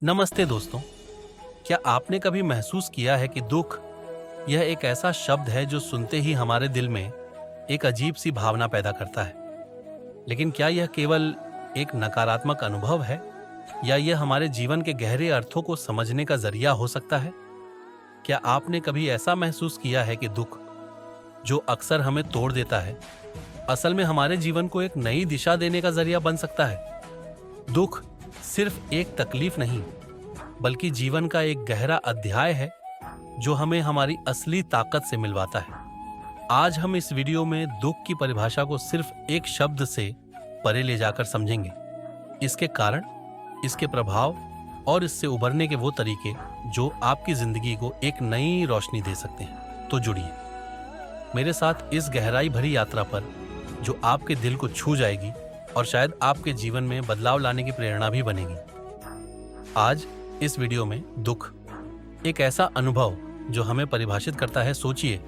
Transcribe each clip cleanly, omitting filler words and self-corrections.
नमस्ते दोस्तों। क्या आपने कभी महसूस किया है कि दुख यह एक ऐसा शब्द है जो सुनते ही हमारे दिल में एक अजीब सी भावना पैदा करता है। लेकिन क्या यह केवल एक नकारात्मक अनुभव है या यह हमारे जीवन के गहरे अर्थों को समझने का जरिया हो सकता है? क्या आपने कभी ऐसा महसूस किया है कि दुख, जो अक्सर हमें तोड़ देता है, असल में हमारे जीवन को एक नई दिशा देने का जरिया बन सकता है? दुख सिर्फ एक तकलीफ नहीं, बल्कि जीवन का एक गहरा अध्याय है जो हमें हमारी असली ताकत से मिलवाता है। आज हम इस वीडियो में दुख की परिभाषा को सिर्फ एक शब्द से परे ले जाकर समझेंगे, इसके कारण, इसके प्रभाव और इससे उभरने के वो तरीके जो आपकी जिंदगी को एक नई रोशनी दे सकते हैं। तो जुड़िए मेरे साथ इस गहराई भरी यात्रा पर जो आपके दिल को छू जाएगी और शायद आपके जीवन में बदलाव लाने की प्रेरणा भी बनेगी। आज इस वीडियो में दुख एक ऐसा अनुभव जो हमें परिभाषित करता है। सोचिए,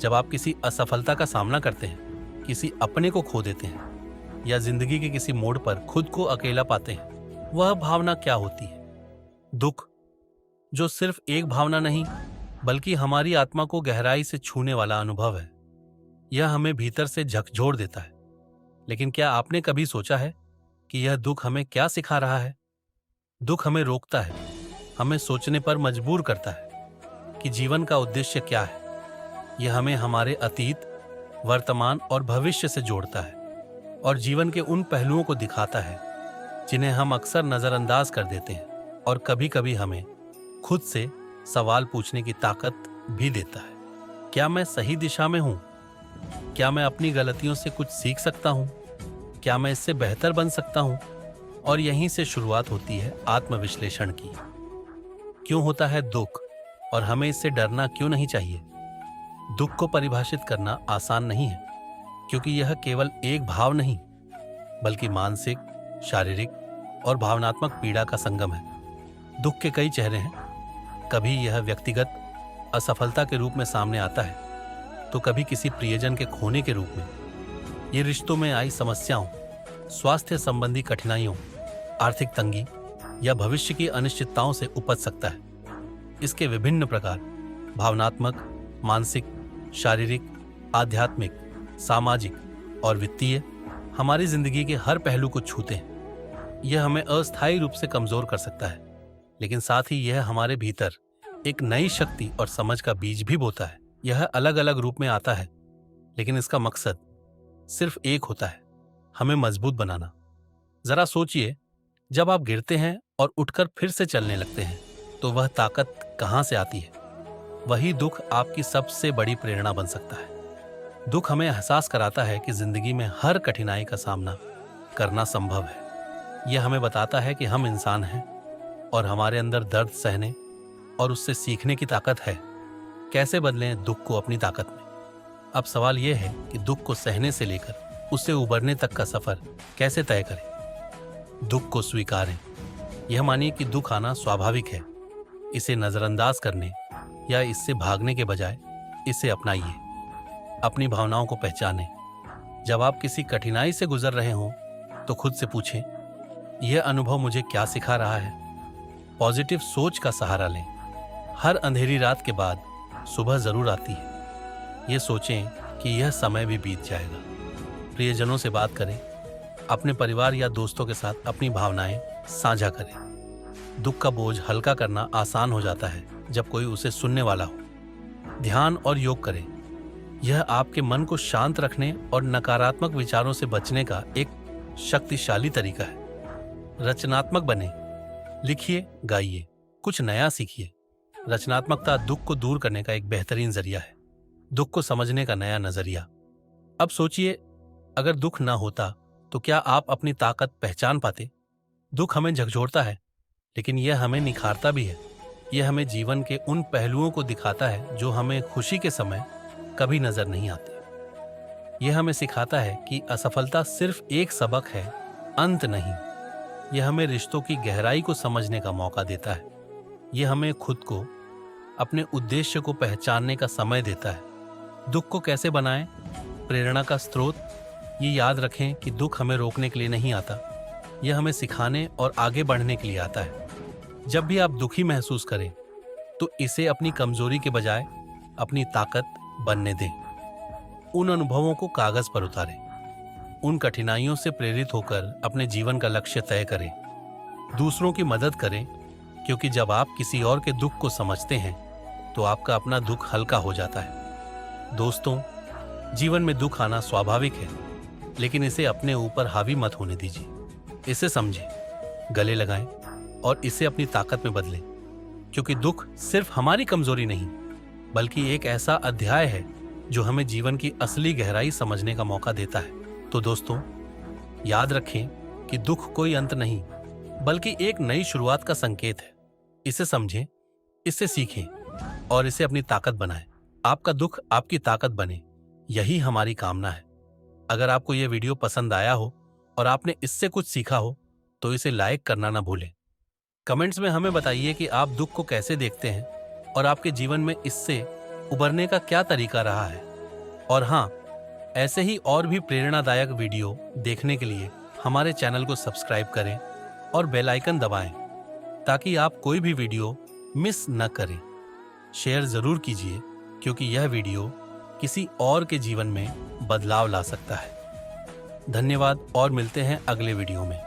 जब आप किसी असफलता का सामना करते हैं, किसी अपने को खो देते हैं या जिंदगी के किसी मोड़ पर खुद को अकेला पाते हैं, वह भावना क्या होती है? दुख, जो सिर्फ एक भावना नहीं बल्कि हमारी आत्मा को गहराई से छूने वाला अनुभव है। यह हमें भीतर से झकझोर देता है। लेकिन क्या आपने कभी सोचा है कि यह दुख हमें क्या सिखा रहा है? दुख हमें रोकता है, हमें सोचने पर मजबूर करता है कि जीवन का उद्देश्य क्या है। यह हमें हमारे अतीत, वर्तमान और भविष्य से जोड़ता है और जीवन के उन पहलुओं को दिखाता है जिन्हें हम अक्सर नजरअंदाज कर देते हैं। और कभी कभी हमें खुद से सवाल पूछने की ताकत भी देता है। क्या मैं सही दिशा में हूं? क्या मैं अपनी गलतियों से कुछ सीख सकता हूं? क्या मैं इससे बेहतर बन सकता हूं? और यहीं से शुरुआत होती है आत्मविश्लेषण की। क्यों होता है दुख और हमें इससे डरना क्यों नहीं चाहिए? दुख को परिभाषित करना आसान नहीं है, क्योंकि यह केवल एक भाव नहीं बल्कि मानसिक, शारीरिक और भावनात्मक पीड़ा का संगम है। दुख के कई चेहरे हैं। कभी यह व्यक्तिगत असफलता के रूप में सामने आता है, तो कभी किसी प्रियजन के खोने के रूप में। ये रिश्तों में आई समस्याओं, स्वास्थ्य संबंधी कठिनाइयों, आर्थिक तंगी या भविष्य की अनिश्चितताओं से उपज सकता है। इसके विभिन्न प्रकार भावनात्मक, मानसिक, शारीरिक, आध्यात्मिक, सामाजिक और वित्तीय हमारी जिंदगी के हर पहलू को छूते हैं। यह हमें अस्थायी रूप से कमजोर कर सकता है, लेकिन साथ ही यह हमारे भीतर एक नई शक्ति और समझ का बीज भी बोता है। यह अलग अलग रूप में आता है, लेकिन इसका मकसद सिर्फ एक होता है, हमें मजबूत बनाना। जरा सोचिए, जब आप गिरते हैं और उठकर फिर से चलने लगते हैं, तो वह ताकत कहां से आती है? वही दुख आपकी सबसे बड़ी प्रेरणा बन सकता है। दुख हमें एहसास कराता है कि जिंदगी में हर कठिनाई का सामना करना संभव है। यह हमें बताता है कि हम इंसान हैं और हमारे अंदर दर्द सहने और उससे सीखने की ताकत है। कैसे बदलें दुख को अपनी ताकत में? अब सवाल यह है कि दुख को सहने से लेकर उससे उबरने तक का सफर कैसे तय करें? दुख को स्वीकारें। यह मानिए कि दुख आना स्वाभाविक है। इसे नजरअंदाज करने या इससे भागने के बजाय इसे अपनाइए। अपनी भावनाओं को पहचानें। जब आप किसी कठिनाई से गुजर रहे हों, तो खुद से पूछें, यह अनुभव मुझे क्या सिखा रहा है? पॉजिटिव सोच का सहारा लें। हर अंधेरी रात के बाद सुबह जरूर आती है। ये सोचें कि यह समय भी बीत जाएगा। प्रियजनों से बात करें। अपने परिवार या दोस्तों के साथ अपनी भावनाएं साझा करें। दुख का बोझ हल्का करना आसान हो जाता है जब कोई उसे सुनने वाला हो। ध्यान और योग करें। यह आपके मन को शांत रखने और नकारात्मक विचारों से बचने का एक शक्तिशाली तरीका है। रचनात्मक बने। लिखिए, गाइए, कुछ नया सीखिए। रचनात्मकता दुख को दूर करने का एक बेहतरीन जरिया है। दुख को समझने का नया नजरिया। अब सोचिए, अगर दुख ना होता तो क्या आप अपनी ताकत पहचान पाते? दुख हमें झकझोरता है, लेकिन यह हमें निखारता भी है। यह हमें जीवन के उन पहलुओं को दिखाता है जो हमें खुशी के समय कभी नजर नहीं आते। यह हमें सिखाता है कि असफलता सिर्फ एक सबक है, अंत नहीं। यह हमें रिश्तों की गहराई को समझने का मौका देता है। यह हमें खुद को, अपने उद्देश्य को पहचानने का समय देता है। दुख को कैसे बनाएं? प्रेरणा का स्रोत। ये याद रखें कि दुख हमें रोकने के लिए नहीं आता, यह हमें सिखाने और आगे बढ़ने के लिए आता है। जब भी आप दुखी महसूस करें तो इसे अपनी कमजोरी के बजाय अपनी ताकत बनने दें। उन अनुभवों को कागज पर उतारें। उन कठिनाइयों से प्रेरित होकर अपने जीवन का लक्ष्य तय करें। दूसरों की मदद करें, क्योंकि जब आप किसी और के दुख को समझते हैं तो आपका अपना दुख हल्का हो जाता है। दोस्तों, जीवन में दुख आना स्वाभाविक है, लेकिन इसे अपने ऊपर हावी मत होने दीजिए। इसे समझें, गले लगाएं और इसे अपनी ताकत में बदलें, क्योंकि दुख सिर्फ हमारी कमजोरी नहीं, बल्कि एक ऐसा अध्याय है जो हमें जीवन की असली गहराई समझने का मौका देता है। तो दोस्तों, याद रखें कि दुख कोई अंत नहीं, बल्कि एक नई शुरुआत का संकेत है। इसे समझें, इससे सीखें और इसे अपनी ताकत बनाएं। आपका दुख आपकी ताकत बने, यही हमारी कामना है। अगर आपको यह वीडियो पसंद आया हो और आपने इससे कुछ सीखा हो तो इसे लाइक करना ना भूलें। कमेंट्स में हमें बताइए कि आप दुख को कैसे देखते हैं और आपके जीवन में इससे उबरने का क्या तरीका रहा है। और हाँ, ऐसे ही और भी प्रेरणादायक वीडियो देखने के लिए हमारे चैनल को सब्सक्राइब करें और बेल आइकन दबाएं, ताकि आप कोई भी वीडियो मिस न करें। शेयर जरूर कीजिए, क्योंकि यह वीडियो किसी और के जीवन में बदलाव ला सकता है। धन्यवाद और मिलते हैं अगले वीडियो में।